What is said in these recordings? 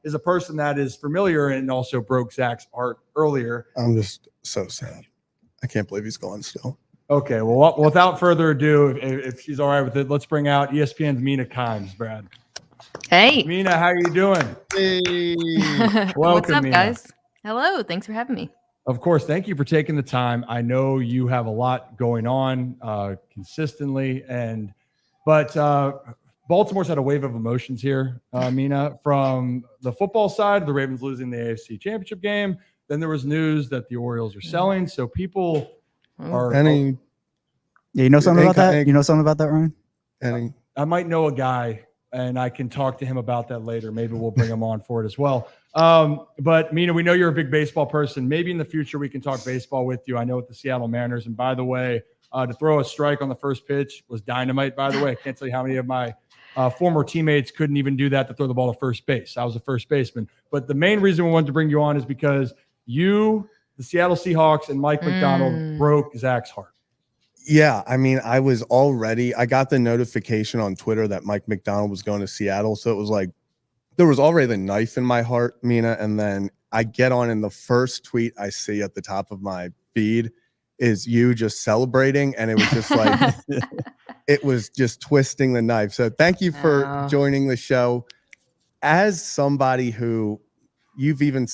is a person that is familiar and also broke Zach's heart earlier. I'm just so sad. I can't believe he's gone still. Okay, well, without further ado, if she's all right with it, let's bring out ESPN's Mina Kimes, Brad. Hey. Mina, how are you doing? Hey. Welcome, What's up, Mina. guys? Hello. Thanks for having me. Of course. Thank you for taking the time. I know you have a lot going on consistently, but Baltimore's had a wave of emotions here, Mina, from the football side, the Ravens losing the AFC Championship game. Then there was news that the Orioles are selling. So people are. Yeah, you know something about that? You know something about that, Ryan? I might know a guy, and I can talk to him about that later. Maybe we'll bring him on for it as well. But Mina, we know you're a big baseball person. Maybe in the future we can talk baseball with you. I know with the Seattle Mariners. And by the way, to throw a strike on the first pitch was dynamite, by the way. I can't tell you how many of my former teammates couldn't even do that to throw the ball to first base. I was a first baseman. But the main reason we wanted to bring you on is because you, the Seattle Seahawks, and Mike McDonald broke Zach's heart. Yeah, I mean, I got the notification on Twitter that Mike McDonald was going to Seattle. So it was like, there was already the knife in my heart, Mina. And then I get on, and the first tweet I see at the top of my feed is you just celebrating. And it was just like, it was just twisting the knife. So thank you for joining the show. As somebody who you've even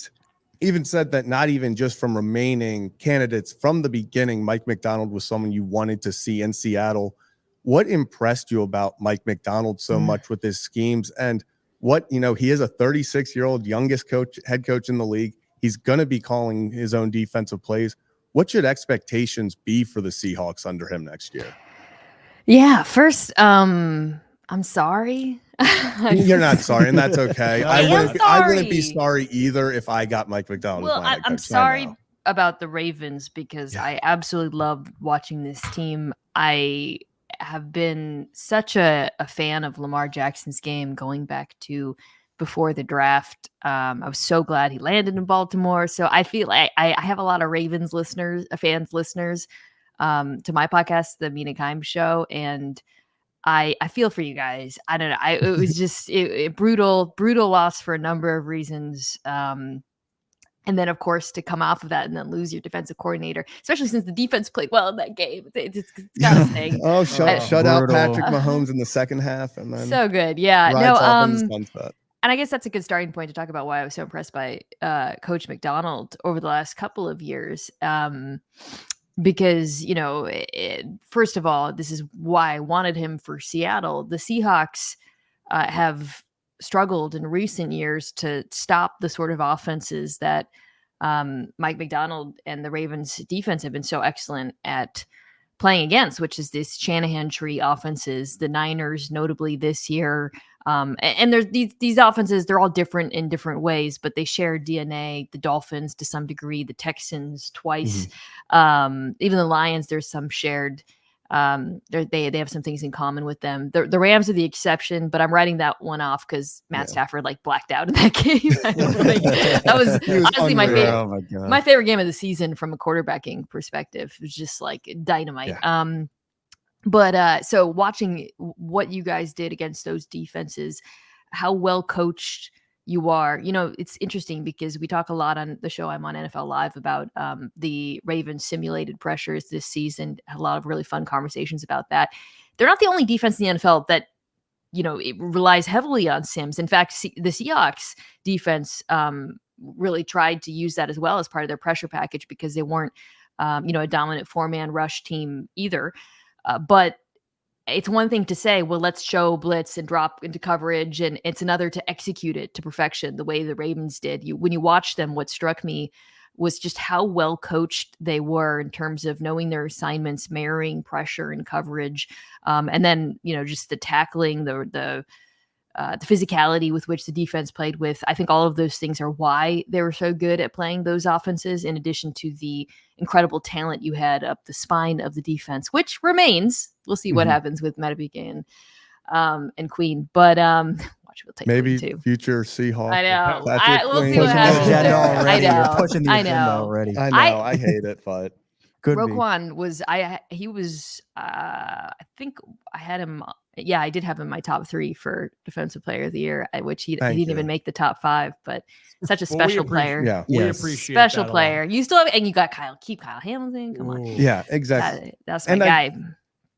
said that not even just from remaining candidates from the beginning, Mike McDonald was someone you wanted to see in Seattle. What impressed you about Mike McDonald so much with his schemes? And he is a 36-year-old youngest head coach in the league. He's going to be calling his own defensive plays. What should expectations be for the Seahawks under him next year? Yeah, first, I'm sorry. You're not sorry, and that's okay. I wouldn't be sorry either if I got Mike McDonald. Well, I'm sorry about the Ravens because I absolutely love watching this team. I have been such a fan of Lamar Jackson's game going back to before the draft. I was so glad he landed in Baltimore. So I feel like I have a lot of Ravens fans listeners to my podcast, the Mina Kimes Show, and I feel for you guys. I don't know. It was just brutal loss for a number of reasons. And then, of course, to come off of that and then lose your defensive coordinator, especially since the defense played well in that game. It's got to stay. Shut out Patrick Mahomes in the second half. And then so good. Yeah. And I guess that's a good starting point to talk about why I was so impressed by Coach McDonald over the last couple of years. Because, first of all, this is why I wanted him for Seattle. The Seahawks have struggled in recent years to stop the sort of offenses that Mike McDonald and the Ravens defense have been so excellent at playing against, which is this Shanahan tree offenses, the Niners, notably this year. And there's these offenses, they're all different in different ways, but they share DNA. The Dolphins to some degree, the Texans twice, even the Lions, there's some shared. They have some things in common with them. The Rams are the exception, but I'm writing that one off because Matt Stafford blacked out in that game. That was honestly my favorite game of the season from a quarterbacking perspective. It was just dynamite. Yeah. But so watching what you guys did against those defenses, how well coached you are, it's interesting because we talk a lot on the show I'm on NFL Live about the Ravens simulated pressures this season. Had a lot of really fun conversations about that. They're not the only defense in the NFL that, it relies heavily on sims. In fact, the Seahawks defense really tried to use that as well as part of their pressure package because they weren't, a dominant 4-man rush team either. But it's one thing to say, well, let's show blitz and drop into coverage. And it's another to execute it to perfection the way the Ravens did. When you watch them, what struck me was just how well coached they were in terms of knowing their assignments, marrying pressure and coverage. And then, just the tackling, the physicality with which the defense played with. I think all of those things are why they were so good at playing those offenses, in addition to the incredible talent you had up the spine of the defense, which remains. We'll see what happens with Madubuike and Queen, but watch, we'll take maybe too. Future Seahawks. I know. We'll see what happens. You're pushing the agenda already. I know. I hate it, but Roquan was. I think I had him Yeah, I did have him in my top 3 for defensive player of the year, which he didn't you. even make the top 5, but such a Well, special player. Yeah. We Yes. appreciate Special that a lot. player. You still have, and you got Kyle Hamilton. Come on. Ooh. Yeah, exactly. That's my And guy.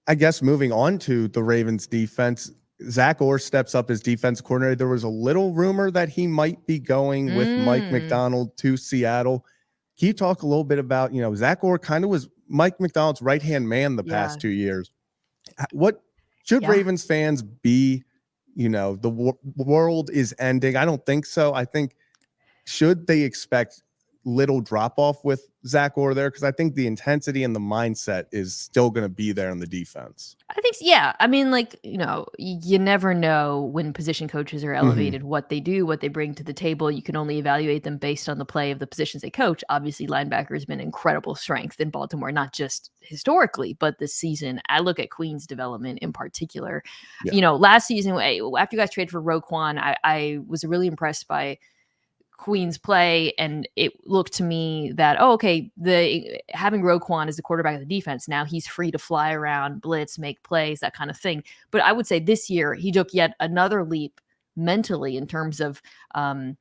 I guess moving on to the Ravens defense, Zach Orr steps up as defense coordinator. There was a little rumor that he might be going with Mike McDonald to Seattle. Can you talk a little bit about, Zach Orr kind of was Mike McDonald's right-hand man the past 2 years. What should Ravens fans be, the world is ending? I don't think so. I think should they expect little drop-off with Zach Orr there? Because I think the intensity and the mindset is still going to be there in the defense. I think, yeah. I mean, you never know when position coaches are elevated, what they do, what they bring to the table. You can only evaluate them based on the play of the positions they coach. Obviously, linebacker has been incredible strength in Baltimore, not just historically, but this season. I look at Queen's development in particular. Yeah. Last season, after you guys traded for Roquan, I was really impressed by Queen's play, and it looked to me that having Roquan as the quarterback of the defense, now he's free to fly around, blitz, make plays, that kind of thing. But I would say this year he took yet another leap mentally in terms of some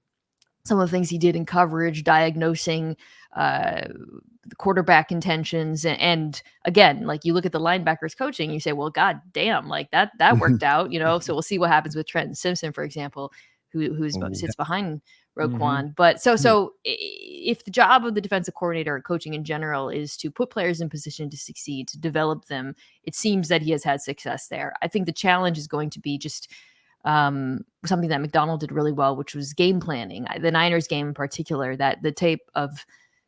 of the things he did in coverage, diagnosing the quarterback intentions, and again, you look at the linebackers coaching, you say, well, god damn, that worked out, so we'll see what happens with Trenton Simpson, for example, who sits behind Roquan. But so if the job of the defensive coordinator or coaching in general is to put players in position to succeed, to develop them, it seems that he has had success there. I think the challenge is going to be just something that McDonald did really well, which was game planning. The Niners game in particular, that the tape of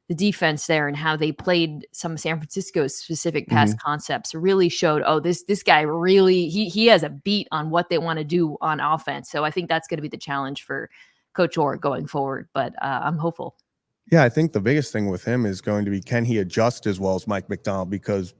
the defense there and how they played some of San Francisco's specific pass concepts really showed, this guy really, he has a beat on what they want to do on offense. So I think that's going to be the challenge for Coach Orr going forward, but I'm hopeful. Yeah, I think the biggest thing with him is going to be, can he adjust as well as Mike McDonald? Because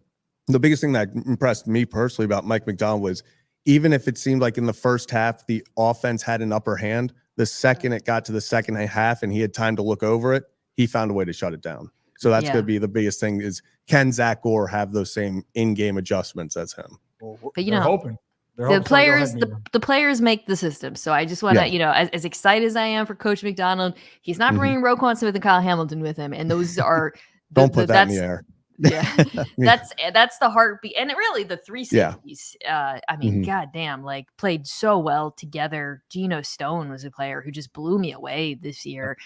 the biggest thing that impressed me personally about Mike McDonald was, even if it seemed like in the first half the offense had an upper hand, the second it got to the second half and he had time to look over it, he found a way to shut it down. So that's going to be the biggest thing, is can Zach Orr have those same in-game adjustments as him? Well, but they're hoping. The players make the system. So I just want to, as excited as I am for Coach McDonald, he's not bringing Roquan Smith and Kyle Hamilton with him. And those are don't put that in the air. Yeah, that's the heartbeat. And really the 3 safeties, I mean, goddamn, played so well together. Geno Stone was a player who just blew me away this year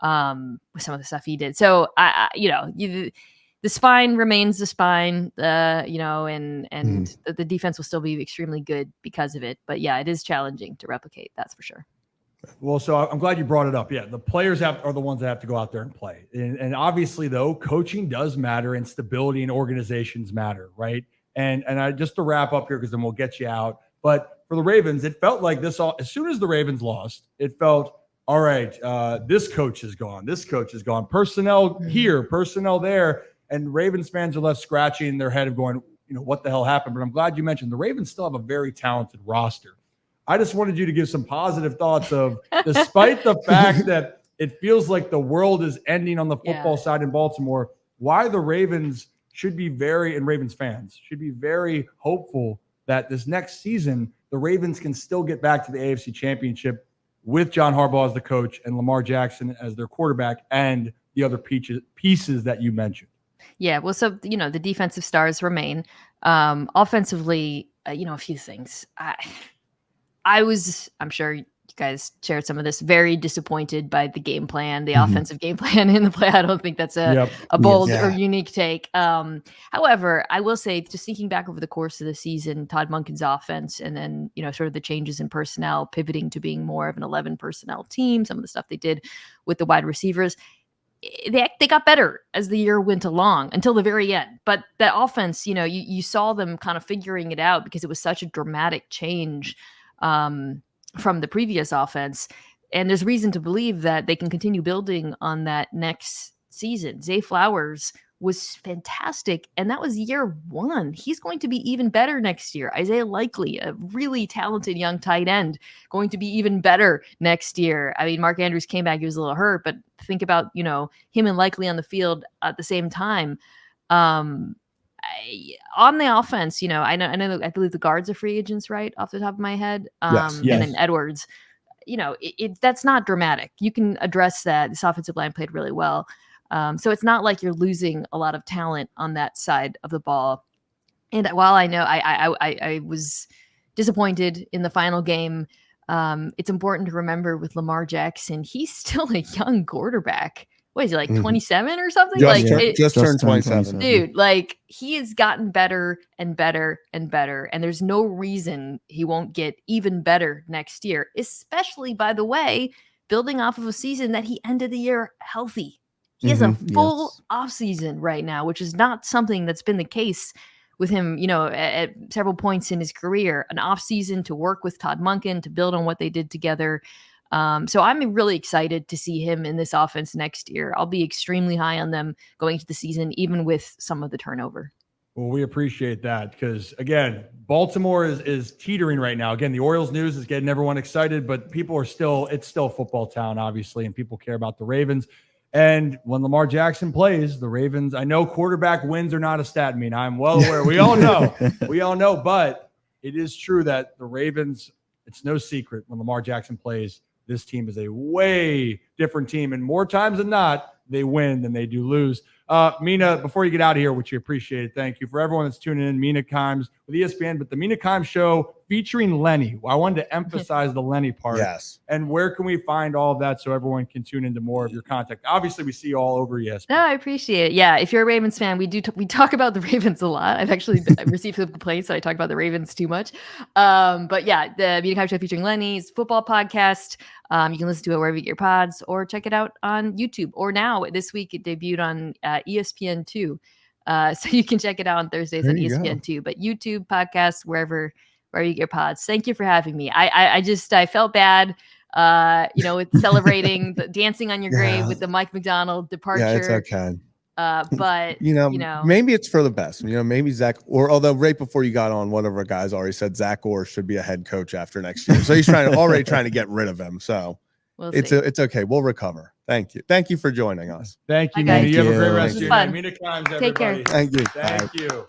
with some of the stuff he did. So the spine remains the spine, and the defense will still be extremely good because of it. But yeah, it is challenging to replicate. That's for sure. Well, so I'm glad you brought it up. Yeah, the players are the ones that have to go out there and play. And obviously, though, coaching does matter, and stability and organizations matter, right? And I just to wrap up here, because then we'll get you out. But for the Ravens, it felt like as soon as the Ravens lost, it felt, all right, this coach is gone. This coach is gone. Personnel here, personnel there. And Ravens fans are left scratching their head of going, what the hell happened? But I'm glad you mentioned the Ravens still have a very talented roster. I just wanted you to give some positive thoughts of, despite the fact that it feels like the world is ending on the football side in Baltimore, why the Ravens should be and Ravens fans should be very hopeful that this next season, the Ravens can still get back to the AFC Championship with John Harbaugh as the coach and Lamar Jackson as their quarterback and the other pieces that you mentioned. Yeah, well, so, the defensive stars remain. Offensively, a few things. I'm sure you guys shared some of this, very disappointed by the game plan, the offensive game plan in the play. I don't think that's a bold or unique take. However, I will say, just thinking back over the course of the season, Todd Monken's offense, and then, sort of the changes in personnel, pivoting to being more of an 11 personnel team, some of the stuff they did with the wide receivers, they got better as the year went along until the very end. But that offense, you saw them kind of figuring it out because it was such a dramatic change from the previous offense. And there's reason to believe that they can continue building on that next season. Zay Flowers was fantastic, and that was year 1. He's going to be even better next year. Isaiah Likely, a really talented young tight end, going to be even better next year. I mean, Mark Andrews came back, he was a little hurt, but think about, him and Likely on the field at the same time. on the offense, I believe the guards are free agents, right, off the top of my head. Yes. And then Edwards, that's not dramatic. You can address that. This offensive line played really well. So it's not like you're losing a lot of talent on that side of the ball. And while I know I was disappointed in the final game, it's important to remember with Lamar Jackson, he's still a young quarterback. What is he, like 27 or something? Just turned 27. Dude, like he has gotten better and better and better. And there's no reason he won't get even better next year, especially, by the way, building off of a season that he ended the year healthy. He has a full offseason right now, which is not something that's been the case with him, at several points in his career. An offseason to work with Todd Monken, to build on what they did together. So I'm really excited to see him in this offense next year. I'll be extremely high on them going into the season, even with some of the turnover. Well, we appreciate that because, again, Baltimore is teetering right now. Again, the Orioles news is getting everyone excited, but it's still a football town, obviously, and people care about the Ravens. And when Lamar Jackson plays, the Ravens, I know quarterback wins are not a stat. I mean, I'm well aware. We all know, but it is true that the Ravens, it's no secret when Lamar Jackson plays, this team is a way different team. And more times than not, they win than they do lose. Mina, before you get out of here, which you appreciate, thank you. For everyone that's tuning in, Mina Kimes with ESPN, but the Mina Kimes Show featuring Lenny. I wanted to emphasize the Lenny part. Yes. And where can we find all of that so everyone can tune into more of your content? Obviously, we see you all over ESPN. No, I appreciate it. Yeah, if you're a Ravens fan, we talk about the Ravens a lot. I've actually received some complaints that I talk about the Ravens too much. But yeah, the Mina Kimes Show featuring Lenny's football podcast. You can listen to it wherever you get your pods or check it out on YouTube. Or now, this week, it debuted on ESPN2. So you can check it out on Thursdays on ESPN2. But YouTube, podcasts, wherever you get your pods. Thank you for having me. I felt bad, with celebrating the dancing on your grave with the Mike McDonald departure. Yeah, it's okay. But maybe it's for the best. Maybe Zach, although right before you got on, one of our guys already said Zach Orr should be a head coach after next year. So he's already trying to get rid of him. So it's okay. We'll recover. Thank you for joining us. Thank you, Mina. You have a great rest of your your night. Mina Kimes, everybody. Take care. Thank you. Thank you.